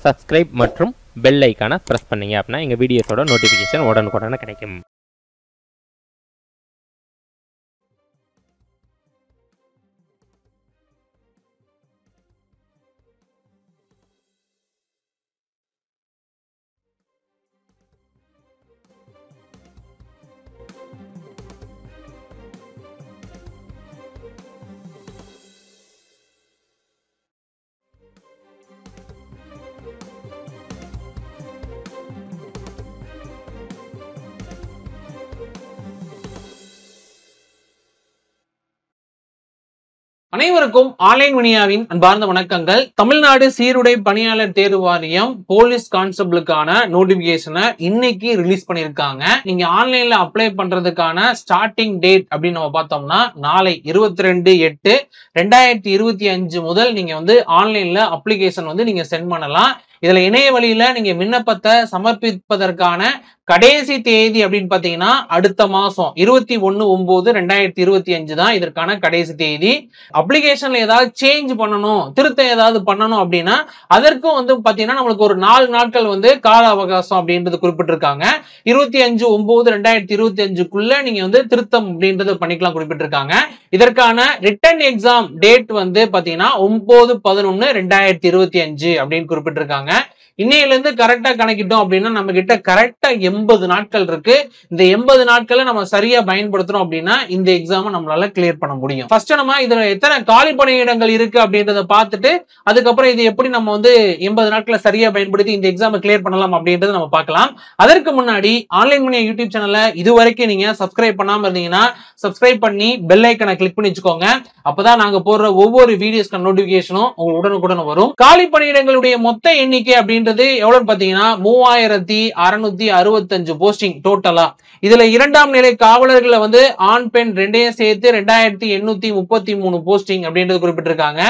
Subscribe மற்றும் bell ஐக்கானை press பண்ணீங்க அப்படின்னா எங்கள் வீடியோஸோட நோட்டிஃபிகேஷன் உடனுக்குடனே கிடைக்கும். அனைவருக்கும் ஆன்லைன் மணியாவின் அன்பார்ந்த வணக்கங்கள். தமிழ்நாடு சீருடை பணியாளர் தேர்வு வாரியம் போலீஸ் கான்ஸ்டபிளுக்கான நோட்டிபிகேஷனை இன்னைக்கு ரிலீஸ் பண்ணிருக்காங்க. நீங்க ஆன்லைன்ல அப்ளை பண்றதுக்கான ஸ்டார்டிங் டேட் அப்படின்னு நம்ம பார்த்தோம்னா நாளை 22/8/2025 முதல் நீங்க ஆன்லைன்ல அப்ளிகேஷன் நீங்க சென்ட் பண்ணலாம். இதுல இணைய வழியில நீங்க விண்ணப்பத்தை சமர்ப்பிப்பதற்கான கடைசி தேதி அப்படின்னு பாத்தீங்கன்னா அடுத்த மாசம் 21/9/2025 தான் இதற்கான கடைசி தேதி. அப்ளிகேஷன்ல ஏதாவது சேஞ்ச் பண்ணணும், திருத்தம் ஏதாவது பண்ணணும் அப்படின்னா அதற்கும் பாத்தீங்கன்னா நம்மளுக்கு ஒரு 4 நாட்கள் கால அவகாசம் அப்படின்றது குறிப்பிட்டிருக்காங்க. 25/9/2025க்குள்ள நீங்க திருத்தம் அப்படின்றது பண்ணிக்கலாம் குறிப்பிட்டிருக்காங்க. இதற்கான ரிட்டன் எக்ஸாம் டேட் பாத்தீங்கன்னா 9/11/2025 அப்படின்னு குறிப்பிட்டிருக்காங்க. இன்னையில இருந்து கரெக்டா கணக்கிட்டோம் அப்படின்னா நம்ம கிட்ட கரெக்டா 80 நாட்கள் இருக்கு. இந்த 80 நாட்களை நம்ம சரியா பயன்படுத்துறோம் அப்படின்னா இந்த எக்ஸாம் நம்மளால கிளியர் பண்ண முடியும். ஃபர்ஸ்ட் நம்ம இதுல எத்தனை காலி பணியிடங்கள் இருக்கு அப்படின்றத பார்த்துட்டு அதுக்கப்புறம் இது எப்படி நம்ம 80 நாட்களை சரியா பயன்படுத்தி இந்த எக்ஸாம் கிளியர் பண்ணலாம் அப்படின்றத நம்ம பார்க்கலாம். அதற்கு முன்னாடி ஆன்லைன் மணி யூடியூப் சேனலை இதுவரைக்கும் நீங்க சப்ஸ்கிரைப் பண்ணாம இருந்தீங்கன்னா சப்ஸ்கிரைப் பண்ணி பெல் ஐக்கனை கிளிக் பண்ணி வச்சுக்கோங்க. அப்பதான் நாங்க போடுற ஒவ்வொரு வீடியோஸ்க்கான நோட்டிபிகேஷனும் உங்களுக்கு உடனுக்குடன் வரும். காலி பணியிடங்களுடைய மொத்த எண்ணிக்கை அப்படின்றது எவ்வளவு பாத்தீங்கன்னா 3665 போஸ்டிங் டோட்டலா. இதுல இரண்டாம் நிலை காவலர்களை ஆண் பெண் ரெண்டையும் சேர்த்து 2833 போஸ்டிங் அப்படின்றது குறிப்பிட்டிருக்காங்க.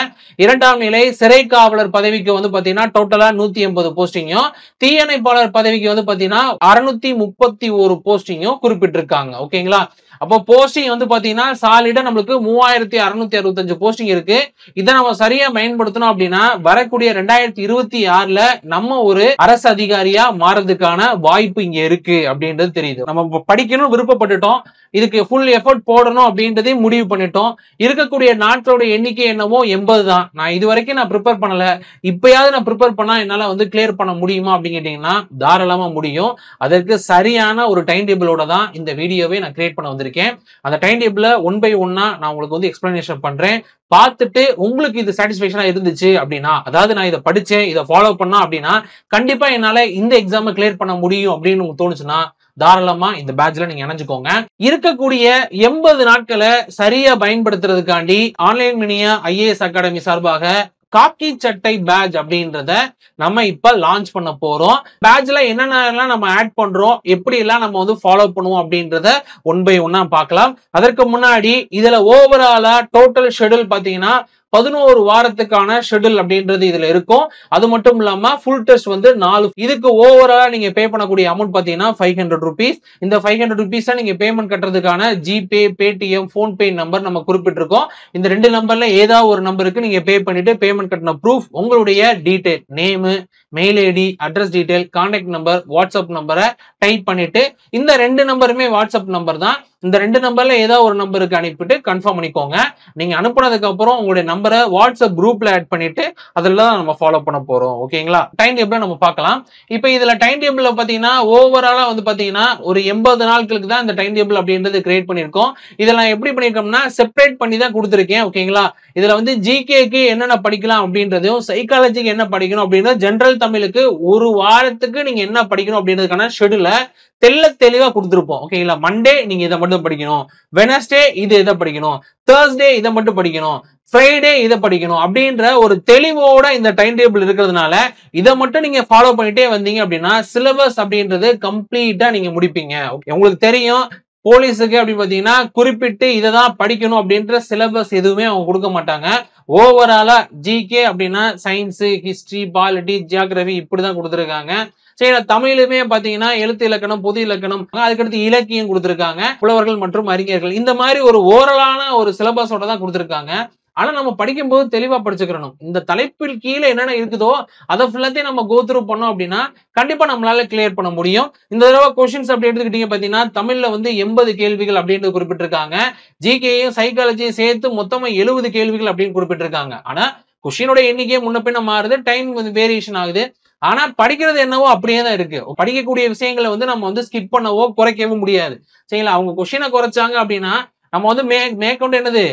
இரண்டாம் நிலை சிறை காவலர் பதவிக்கு பாத்தீங்கன்னா டோட்டலா 180 போஸ்டிங்கும், தீயணைப்பாளர் பதவிக்கு பாத்தீங்கன்னா 631 போஸ்டிங்கும் குறிப்பிட்டிருக்காங்க. ஓகேங்களா? அப்போ போஸ்டிங் பாத்தீங்கன்னா சாலிடா நம்மளுக்கு 3665 போஸ்டிங் இருக்கு. இதை நம்ம சரியா பயன்படுத்தணும் அப்படின்னா வரக்கூடிய 2026ல நம்ம ஒரு அரசு அதிகாரியா மாறதுக்கான வாய்ப்பு இங்க இருக்கு அப்படின்றது தெரியுது. நம்ம படிக்கணும் விருப்பப்பட்டுட்டோம், இதுக்கு ஃபுல் எஃபர்ட் போடணும் அப்படின்றதே முடிவு பண்ணிட்டோம். இருக்கக்கூடிய நாட்களோட எண்ணிக்கை என்னமோ 80 தான். நான் இது வரைக்கும் நான் ப்ரிப்பேர் பண்ணல, இப்பயாவது நான் ப்ரிப்பேர் பண்ணா என்னால கிளியர் பண்ண முடியுமா அப்படின்னு கேட்டீங்கன்னா தாராளமா முடியும். அதற்கு சரியான ஒரு டைம் டேபிளோட தான் இந்த வீடியோவை நான் கிரியேட் பண்ண வந்திருக்கேன். அந்த டைம் டேபிள 1 by 1 நான் உங்களுக்கு எக்ஸ்பிளனேஷன் பண்றேன். பார்த்துட்டு உங்களுக்கு இது சாட்டிஸ்பேக்ஷனா இருந்துச்சு அப்படின்னா, அதாவது நான் இதை படிச்சேன் இதை ஃபாலோ பண்ணா அப்படின்னா கண்டிப்பா என்னால இந்த எக்ஸாமை கிளியர் பண்ண முடியும் அப்படின்னு உங்களுக்கு தோணுச்சுன்னா தாராளமா இந்த பேட்ச்ல நீங்க இணைஞ்சுக்கோங்க. இருக்கக்கூடிய 80 நாட்களை சரியா பயன்படுத்துறதுக்காண்டி ஆன்லைன் மினியா IAS அகாடமி சார்பாக காக்கி சட்டை பேட்ச் அப்படின்றத நம்ம இப்ப லான்ச் பண்ண போறோம். பேட்ச்ல என்னென்ன நம்ம ஆட் பண்றோம், எப்படி எல்லாம் நம்ம ஃபாலோ பண்ணுவோம் அப்படின்றத 1 by 1 பார்க்கலாம். அதற்கு முன்னாடி இதுல ஓவராலா டோட்டல் ஷெட்யூல் பாத்தீங்கன்னா 11 வாரத்துக்கான ஷெட்யூல் அப்படின்றது இதுல இருக்கும். அது மட்டும் இல்லாம ஃபுல் டெஸ்ட் 4. இதுக்கு ஓவராலா நீங்க பே பண்ணக்கூடிய அமௌண்ட் பாத்தீங்கன்னா 500 rupees. இந்த 500 rupees நீங்க பேமெண்ட் கட்டுறதுக்கான ஜிபே, பேடிஎம், போன்பே நம்பர் நம்ம குறிப்பிட்டிருக்கோம். இந்த 2 நம்பர்ல ஏதாவது ஒரு நம்பருக்கு நீங்க பே பண்ணிட்டு பேமெண்ட் கட்டின ப்ரூஃப், உங்களுடைய detail, name, mail ID, address detail, contact number, WhatsApp நம்பரை டைப் பண்ணிட்டு இந்த 2 நம்பருமே வாட்ஸ்அப் நம்பர் தான். இந்த 2 நம்பர்ல ஏதாவது ஒரு நம்பருக்கு அனுப்பிட்டு கன்ஃபார்ம் பண்ணிக்கோங்க. நீங்க அனுப்புனதுக்கு அப்புறம் உங்களுடைய நம்பரை வாட்ஸ்அப் குரூப்ல ஆட் பண்ணிட்டு அதெல்லாம் நம்ம ஃபாலோ பண்ண போறோம். ஓகேங்களா? டைம் டேபிள் நம்ம பார்க்கலாம். இப்போ இதுல டைம் டேபிள்ல பாத்தீங்கன்னா ஓவராலா பாத்தீங்கன்னா ஒரு 80 நாட்களுக்கு தான் இந்த டைம் டேபிள் அப்படின்றது கிரியேட் பண்ணிருக்கோம். இதெல்லாம் எப்படி பண்ணிருக்கோம்னா செப்பரேட் பண்ணி தான் கொடுத்துருக்கேன். ஓகேங்களா? இதுல ஜிகேக்கு என்னென்ன படிக்கலாம் அப்படின்றதையும், சைக்காலஜிக்கு என்ன படிக்கணும் அப்படின்றது, ஜெனரல் தமிழுக்கு ஒரு வாரத்துக்கு நீங்க என்ன படிக்கணும் அப்படின்றதுக்கான ஷெட்யூல தெளிவா கொடுத்துருப்போம். ஓகேங்களா? மண்டே நீங்க இதை மட்டும் படிக்கணும், வெனஸ்டே இதை படிக்கணும், தேர்ஸ்டே இதை மட்டும் படிக்கணும், ஃப்ரைடே இதை படிக்கணும் அப்படின்ற ஒரு தெளிவோட இந்த டைம் டேபிள் இருக்கிறதுனால இதை மட்டும் நீங்க ஃபாலோ பண்ணிட்டே வந்தீங்க அப்படின்னா சிலபஸ் அப்படின்றது கம்ப்ளீட்டா நீங்க முடிப்பீங்க. உங்களுக்கு தெரியும் போலீஸுக்கு அப்படி பாத்தீங்கன்னா குறிப்பிட்டு இதை தான் படிக்கணும் அப்படின்ற சிலபஸ் எதுவுமே அவங்க கொடுக்க மாட்டாங்க. ஓவராலா ஜிகே அப்படின்னா சயின்ஸ், ஹிஸ்டரி, பாலிட்டி, ஜியோகிராபி இப்படிதான் கொடுத்துருக்காங்க. சரி, தமிழுமே பாத்தீங்கன்னா எழுத்து இலக்கணம், பொது இலக்கணம், அதுக்கடுத்து இலக்கியம் கொடுத்திருக்காங்க, புலவர்கள் மற்றும் அறிஞர்கள், இந்த மாதிரி ஒரு ஓரலான ஒரு சிலபஸோட தான் கொடுத்திருக்காங்க. ஆனா நம்ம படிக்கும்போது தெளிவா படிச்சுக்கிறணும். இந்த தலைப்பில் கீழே என்னென்ன இருக்குதோ அதை ஃபுல்லாத்தையும் நம்ம கோ த்ரூ பண்ணோம் அப்படின்னா கண்டிப்பா நம்மளால கிளியர் பண்ண முடியும். இந்த தடவை கொஸ்டின்ஸ் அப்படி எடுத்துக்கிட்டீங்க பாத்தீங்கன்னா தமிழ்ல வந்து 80 கேள்விகள் அப்படின்றது குறிப்பிட்டிருக்காங்க. ஜிகேயும் சைக்காலஜியும் சேர்த்து மொத்தமா 70 கேள்விகள் அப்படின்னு குறிப்பிட்டிருக்காங்க. ஆனா கொஸ்டினோட எண்ணிக்கையே முன்ன பின்ன மாறுது, டைம் வந்து வேரியேஷன் ஆகுது. ஆனா படிக்கிறது என்னவோ அப்படியே தான் இருக்கு. படிக்கக்கூடிய விஷயங்களை வந்து நம்ம வந்து ஸ்கிப் பண்ணவோ குறைக்கவும் முடியாது. சரிங்களா? அவங்க கொஸ்டினை குறைச்சாங்க அப்படின்னா நம்ம வந்து மேற்கொண்டு என்னது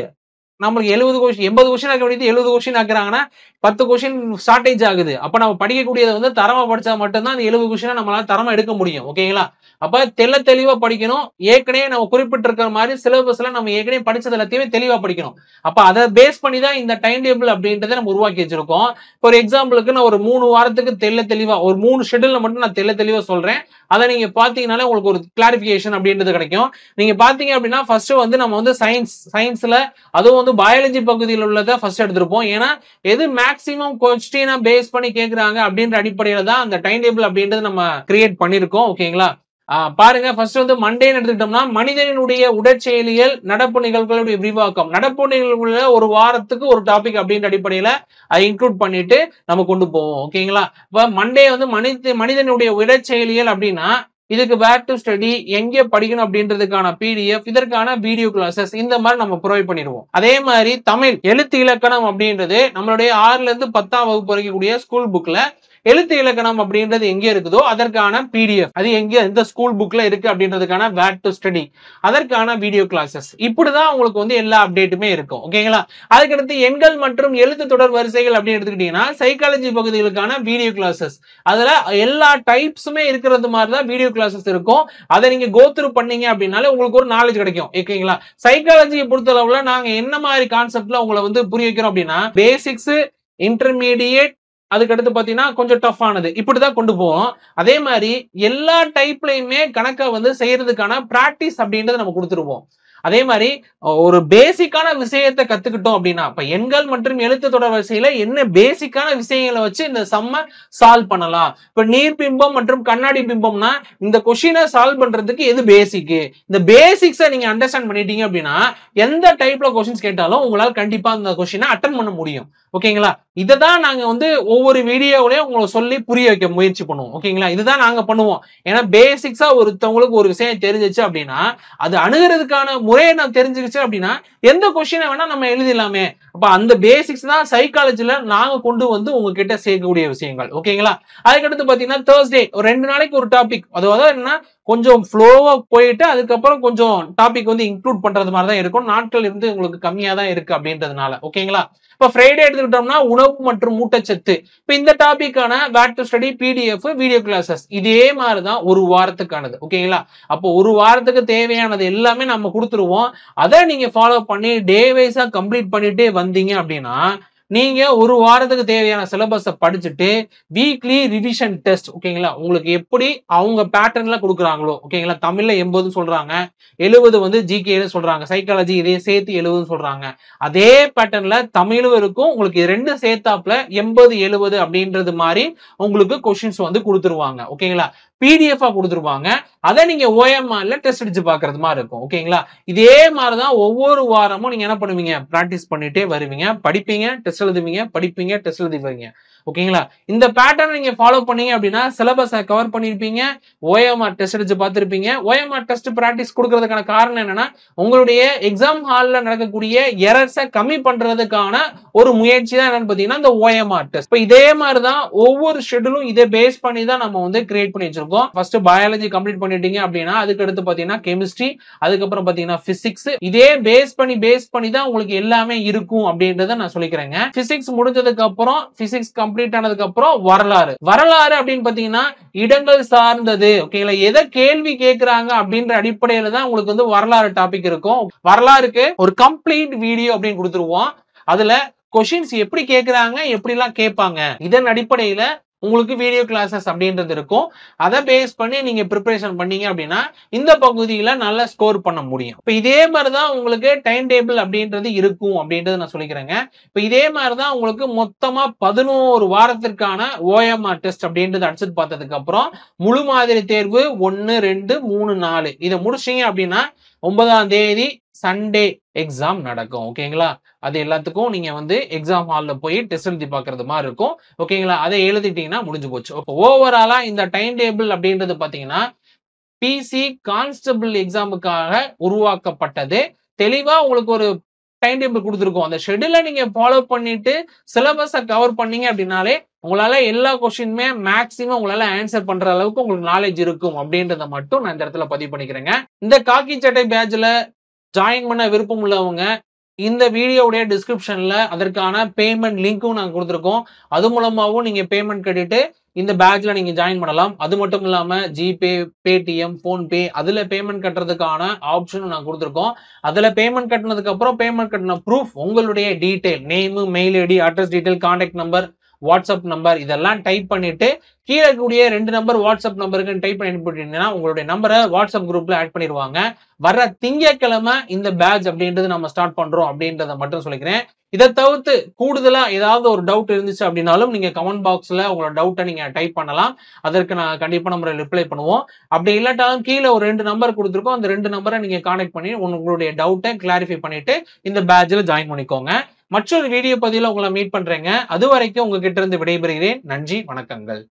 நம்மளுக்கு 70 கொஸ்டின் 80 கொஸ்டின் ஆக்க வேண்டியது 70 கொஸ்டின் ஆக்குறாங்கன்னா 10 கொஸ்டின் ஷார்டேஜ் ஆகுது. அப்ப நம்ம படிக்கக்கூடியதை வந்து தரமா படிச்சா மட்டும்தான் அந்த 70 கொஸ்டினை நம்மளால தரமா எடுக்க முடியும். ஓகேங்களா? அப்ப தெளிவா படிக்கணும். ஏற்கனவே நம்ம குறிப்பிட்டிருக்கிற மாதிரி சிலபஸ்ல நம்ம ஏற்கனவே படிச்சது எல்லாத்தையுமே தெளிவா படிக்கணும். அப்ப அதை பேஸ் பண்ணி தான் இந்த டைம் டேபிள் அப்படின்றத நம்ம உருவாக்கி வச்சிருக்கோம். ஒரு எக்ஸாம்பிளுக்கு நான் ஒரு 3 வாரத்துக்கு தெளிவா ஒரு 3 ஷெட்யூல்ல மட்டும் நான் தெளிவா சொல்றேன். அதை நீங்க பாத்தீங்கன்னாலே உங்களுக்கு ஒரு கிளாரிபிகேஷன் அப்படின்றது கிடைக்கும். நீங்க பாத்தீங்க அப்படின்னா ஃபர்ஸ்ட் வந்து நம்ம வந்து சயின்ஸ்ல அதுவும் வந்து பயாலஜி பகுதியில் உள்ளதை ஃபர்ஸ்ட் எடுத்திருப்போம். ஏன்னா எது மேக்சிமம் கொஸ்டினை பேஸ் பண்ணி கேட்கறாங்க அப்படின்ற அடிப்படையில தான் அந்த டைம் டேபிள் அப்படின்றது நம்ம கிரியேட் பண்ணிருக்கோம். ஓகேங்களா? பாருங்க ஃபர்ஸ்ட் வந்து மண்டேன்னு எடுத்துக்கிட்டோம்னா மனிதனுடைய உடற்செயலியல் நடப்பு நிகழ்வுகளுடைய விரிவாக்கம். நடப்பு நிகழ்வுல ஒரு வாரத்துக்கு ஒரு டாபிக் அப்படின்ற அடிப்படையில அதை இன்க்ளூட் பண்ணிட்டு நம்ம கொண்டு போவோம். ஓகேங்களா? இப்ப மண்டே வந்து மனிதனுடைய உடற்செயலியல் அப்படின்னா இதுக்கு வேர் டு ஸ்டடி, எங்க படிக்கணும் அப்படின்றதுக்கான PDF, இதற்கான வீடியோ கிளாஸஸ் இந்த மாதிரி நம்ம ப்ரொவைட் பண்ணிடுவோம். அதே மாதிரி தமிழ் எழுத்து இலக்கணம் அப்படின்றது நம்மளுடைய 6ல இருந்து 10ஆம் வகுப்பு வரைக்கும் கூடிய ஸ்கூல் புக்ல எழுத்து இலக்கணம் அப்படின்றது எங்க இருக்குதோ அதற்கான PDF அது எங்க இந்த ஸ்கூல் புக்ல இருக்கு அப்படின்றதுக்கான வேர் டு ஸ்டடி, அதற்கான வீடியோ கிளாஸஸ். இப்படிதான் உங்களுக்கு வந்து எல்லா அப்டேட்டுமே இருக்கும். ஓகேங்களா? அதுக்கடுத்து எண்கள் மற்றும் எழுத்து தொடர் வரிசைகள் அப்படின்னு எடுத்துக்கிட்டீங்கன்னா சைக்காலஜி பகுதிகளுக்கான வீடியோ கிளாஸஸ். அதுல எல்லா டைப்ஸுமே இருக்கிறது மாதிரி தான் வீடியோ கிளாஸஸ் இருக்கும். அதை நீங்க கோ த்ரூ பண்ணீங்க அப்படின்னாலே உங்களுக்கு ஒரு நாலேஜ் கிடைக்கும். ஓகேங்களா? சைக்காலஜியை பொறுத்தளவுல நாங்க என்ன மாதிரி கான்செப்ட்ல உங்களை வந்து புரிய வைக்கிறோம் அப்படின்னா பேசிக்ஸ், இன்டர்மீடியேட், அதுக்கடுத்து பாத்தீங்கன்னா கொஞ்சம் டஃப் ஆனது, இப்படிதான் கொண்டு போவோம். அதே மாதிரி எல்லா டைப்லயுமே கணக்கை வந்து செய்யறதுக்கான பிராக்டிஸ் அப்படின்றத நம்ம கொடுத்துருவோம். அதே மாதிரி ஒரு பேசிக்கான விஷயத்தை கத்துக்கிட்டோம் அப்படின்னா இப்ப எண்கள் மற்றும் எழுத்து தொடர் வரிசையில என்ன பேசிக்கான விஷயங்களை வச்சு இந்த சம்ம சால்வ் பண்ணலாம். இப்ப நீர் பிம்பம் மற்றும் கண்ணாடி பிம்பம்னா இந்த கொஸ்டினை சால்வ் பண்றதுக்கு எது பேசிக், இந்த பேசிக்ஸை நீங்க அண்டர்ஸ்டாண்ட் பண்ணிட்டீங்க அப்படின்னா எந்த டைப்ல கொஸ்டின்ஸ் கேட்டாலும் உங்களால கண்டிப்பா அந்த கொஸ்டினை அட்டன் பண்ண முடியும். ஓகேங்களா? இததான் நாங்க வந்து ஒவ்வொரு வீடியோவிலையும் உங்களை சொல்லி புரிய வைக்க முயற்சி பண்ணுவோம். ஓகேங்களா? இதுதான் நாங்க பண்ணுவோம். ஏன்னா பேசிக்ஸா ஒருத்தவங்களுக்கு ஒரு விஷயம் தெரிஞ்சிச்சு அப்படின்னா அது அணுகிறதுக்கான முறையை நான் தெரிஞ்சுக்கிச்சு அப்படின்னா எந்த கொஸ்டினை வேணா நம்ம எழுதிடலாமே. அப்ப அந்த பேசிக்ஸ் தான் சைக்காலஜில நாங்க கொண்டு வந்து உங்ககிட்ட சேர்க்கக்கூடிய விஷயங்கள். ஓகேங்களா? அதுக்கடுத்து பாத்தீங்கன்னா தேர்ஸ்டே ஒரு 2 நாளைக்கு ஒரு டாபிக், அதாவது என்னன்னா கொஞ்சம் ஃப்ளோவா போயிட்டு அதுக்கப்புறம் கொஞ்சம் டாபிக் வந்து இன்க்ளூட் பண்றது மாதிரி தான் இருக்கும். நாட்கள் இருந்து உங்களுக்கு கம்மியா தான் இருக்கு அப்படின்றதுனால. ஓகேங்களா? இப்ப ஃப்ரைடே எடுத்துக்கிட்டோம்னா உணவு மற்றும் ஊட்டச்சத்து. இப்ப இந்த டாபிக்கான where to study PDF, video classes இதே மாதிரிதான் ஒரு வாரத்துக்கானது. ஓகேங்களா? அப்போ ஒரு வாரத்துக்கு தேவையானது எல்லாமே நம்ம கொடுத்துருவோம். அதை நீங்க ஃபாலோ பண்ணி டே வைஸா கம்ப்ளீட் பண்ணிட்டே வந்தீங்க அப்படின்னா நீங்க ஒரு வாரத்துக்கு தேவையான சிலபஸை படிச்சுட்டு வீக்லி ரிவிஷன் டெஸ்ட். ஓகேங்களா? உங்களுக்கு எப்படி அவங்க பேட்டர்ன்ல கொடுக்குறாங்களோ. ஓகேங்களா? தமிழ்ல 80 சொல்றாங்க, 70 வந்து GK சொல்றாங்க, சைக்காலஜி இதே சேர்த்து 70 சொல்றாங்க. அதே பேட்டர்ன்ல தமிழும் இருக்கும். உங்களுக்கு 2 சேர்த்தாப்புல 80 70 அப்படின்றது மாதிரி உங்களுக்கு கொஸ்டின்ஸ் வந்து கொடுத்துருவாங்க. ஓகேங்களா? PDF கொடுத்துருவாங்க. அதை நீங்க OMRல டெஸ்ட் அடிச்சு பாக்குறது மாதிரி இருக்கும். ஓகேங்களா? இதே மாதிரிதான் ஒவ்வொரு வாரமும் நீங்க என்ன பண்ணுவீங்க, பிராக்டிஸ் பண்ணிட்டே வருவீங்க, படிப்பீங்க, டெஸ்ட் எழுதுவீங்க, படிப்பீங்க, டெஸ்ட் எழுதுவீங்க. ஓகேங்களா? இந்த பேட்டர்ன் நீங்க ஃபாலோ பண்ணீங்க அப்படின்னா சிலபஸை கவர் பண்ணிருப்பீங்க, OMR டெஸ்ட் அடிச்சு பார்த்திருப்பீங்க. OMR டெஸ்ட் பிராக்டிஸ் கொடுக்கறதுக்கான காரணம் என்னன்னா உங்களுடைய எக்ஸாம் ஹால்ல நடக்கக்கூடிய எரர்ஸை கம்மி பண்றதுக்கான ஒரு முயற்சி தான் என்னன்னு பாத்தீங்கன்னா இந்த OMR டெஸ்ட். இப்ப இதே மாதிரிதான் ஒவ்வொரு ஷெட்யூலும் இதை பேஸ் பண்ணி தான் நம்ம வந்து கிரியேட் பண்ணி வச்சிருக்கோம். ஃபர்ஸ்ட் பயாலஜி கம்ப்ளீட் பண்ணிட்டீங்க அப்படின்னா அதுக்கு அடுத்து பாத்தீங்கன்னா கெமிஸ்ட்ரி, அதுக்கப்புறம் பாத்தீங்கன்னா பிசிக்ஸ். இதே பேஸ் பண்ணி தான் உங்களுக்கு எல்லாமே இருக்கும் அப்படின்றத நான் சொல்லிக்கிறேங்க. பிசிக்ஸ் முடிஞ்சதுக்கு அப்புறம் பிசிக்ஸ் கம்ப்ளீட் ஆனதுக்கு அப்புறம் வரலாறு அப்படின்னு பாத்தீங்கன்னா இடங்கள் சார்ந்தது. ஓகேங்களா? எதை கேள்வி கேட்கிறாங்க அப்படின்ற அடிப்படையில தான் உங்களுக்கு வந்து வரலாறு டாபிக் இருக்கும். வரலாறுக்கு ஒரு கம்ப்ளீட் வீடியோ அப்படின்னு கொடுத்துருவோம். அதுல கொஸ்டின்ஸ் எப்படி கேட்கிறாங்க, எப்படி எல்லாம் கேட்பாங்க, இதன் அடிப்படையில உங்களுக்கு வீடியோ கிளாஸஸ் அப்படின்றது இருக்கும். அதை பேஸ் பண்ணி நீங்க ப்ரிப்பரேஷன் பண்ணீங்க அப்படின்னா இந்த பகுதியில நல்லா ஸ்கோர் பண்ண முடியும். இப்ப இதே மாதிரிதான் உங்களுக்கு டைம் டேபிள் அப்படின்றது இருக்கும் அப்படின்றது நான் சொல்லிக்கிறேங்க. இப்ப இதே மாதிரிதான் உங்களுக்கு மொத்தமா 11 வாரத்திற்கான OMR டெஸ்ட் அப்படின்றது அடிச்சுட்டு பார்த்ததுக்கு அப்புறம் முழு மாதிரி தேர்வு 1 2 3 4 இதை முடிச்சீங்க அப்படின்னா 9ஆம் தேதி சண்டே எக்ஸாம் நடக்கும். ஓகேங்களா? அது எல்லாத்துக்கும் நீங்க வந்து எக்ஸாம் ஹால்ல போய் டெஸ்ட் எழுதி பார்க்கிறது மாரி இருக்கும். ஓகேங்களா? அதை எழுதிட்டீங்கன்னா முடிஞ்சு போச்சு. அப்போ ஓவராலா இந்த டைம் டேபிள் அப்படின்றது பார்த்தீங்கன்னா, பிசி கான்ஸ்டபிள் எக்ஸாமுக்காக உருவாக்கப்பட்டது. தெளிவா உங்களுக்கு ஒரு டைம் டேபிள் குடுத்திருக்கோம். அந்த ஷெட்யூல நீங்க ஃபாலோ பண்ணிட்டு சிலபஸ கவர் பண்ணீங்க அப்படின்னாலே, உங்களால எல்லா கொஸ்டினுமே மேக்ஸிமம் உங்களால ஆன்சர் பண்ற அளவுக்கு உங்களுக்கு நாலேட்ஜ் இருக்கும் அப்படின்றத மட்டும் நான் இந்த இடத்துல பதிவு பண்ணிக்கிறேங்க. இந்த காக்கி சட்டை பேட்ச்ல ஜாயின் பண்ண விருப்பம் உள்ளவங்க, இந்த வீடியோவுடைய டிஸ்கிரிப்ஷன்ல அதற்கான பேமெண்ட் லிங்க்கும் நாங்க குடுத்திருக்கோம். அது மூலமாவும் நீங்க பேமெண்ட் கட்டிட்டு இந்த பேட்ச்ல நீங்க ஜாயின் பண்ணலாம். அது மட்டும் இல்லாம ஜிபே, பேடிஎம், போன்பே அதுல பேமெண்ட் கட்டுறதுக்கான ஆப்ஷனும் நாங்க குடுத்திருக்கோம். அதுல பேமெண்ட் கட்டுனதுக்கு அப்புறம் பேமெண்ட் கட்டுன ப்ரூஃப் உங்களுடைய detail name, mail ID, address detail, contact number, WhatsApp number இதெல்லாம் டைப் பண்ணிட்டு கீழ இருக்கக்கூடிய 2 நம்பர் வாட்ஸ்அப் நம்பருக்கு டைப் பண்ணி அனுப்பிட்டீங்கன்னா உங்களுடைய நம்பரை வாட்ஸ்அப் குரூப்ல ஆட் பண்ணிடுவாங்க. வர திங்கட்கிழமை இந்த பேட்ச் அப்படின்றது நம்ம ஸ்டார்ட் பண்றோம் அப்படின்றத மட்டும் சொல்லிக்கிறேன். இதை தவிர்த்து கூடுதலா ஏதாவது ஒரு டவுட் இருந்துச்சு அப்படின்னாலும் நீங்க கமெண்ட் பாக்ஸ்ல உங்களோட டவுட்டை நீங்க டைப் பண்ணலாம். அதற்கு நான் கண்டிப்பா நம்ம ரிப்ளை பண்ணுவோம். அப்படி இல்லாட்டாலும் கீழே ஒரு 2 நம்பர் கொடுத்துருக்கோம். அந்த 2 நம்பரை நீங்க கான்டாக்ட் பண்ணி உங்களுடைய டவுட்டை கிளாரிஃபை பண்ணிட்டு இந்த பேட்ச்ல ஜாயின் பண்ணிக்கோங்க. மற்றொரு வீடியோ பதிவுல உங்களை மீட் பண்றேங்க. அது வரைக்கும் உங்ககிட்ட இருந்து விடைபெறுகிறேன். நன்றி, வணக்கங்கள்.